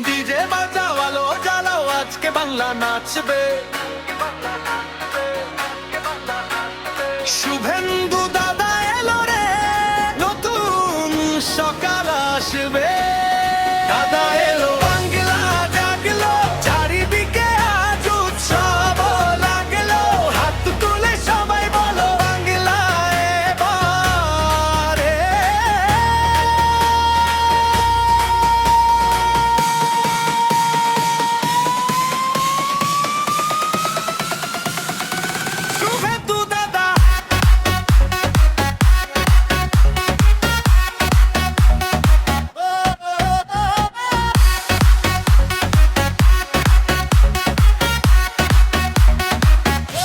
DJ বাজাও আলো জ্বালাও আজকে বাংলা নাচবে। শুভেন্দু দাদা এলো রে, নতুন সকাল আসবে। দাদা এলো, বাংলা জাগলো, চারিদিকে আজ উৎসব লাগলো। হাত তুলে সবাই বলো বাংলা এবারে। শুভেন্দু দাদা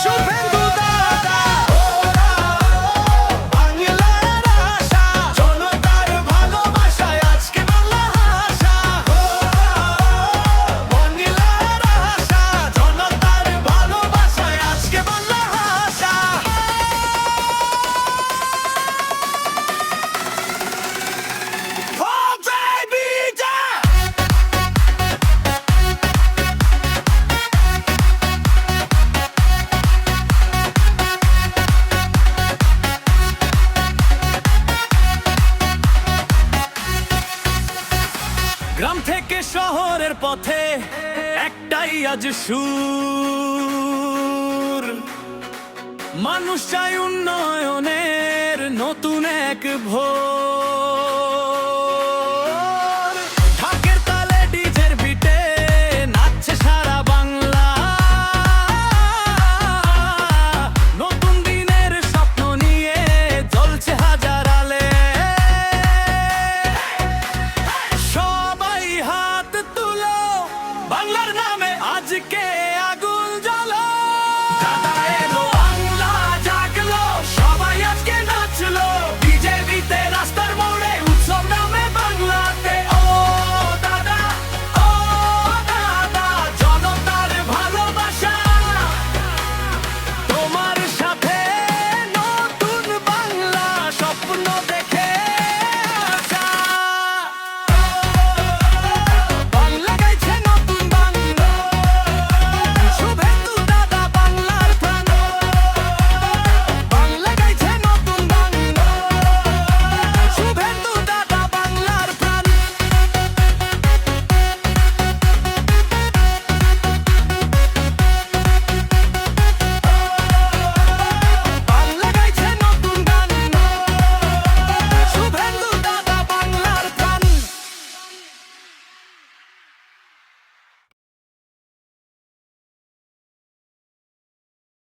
শুভেন্দু দাদা বাংলার আশা, জনতার ভালোবাসায় আজকে বাংলা ভাষা। বাংলার আশা, জনতার ভালোবাসায় আজকে বাংলা ভাষা। Jai Bija! গ্রাম থেকে শহরের পথে একটাই আজ সুর। মানুষ চাই উন্নয়নের নতুন এক ভোর।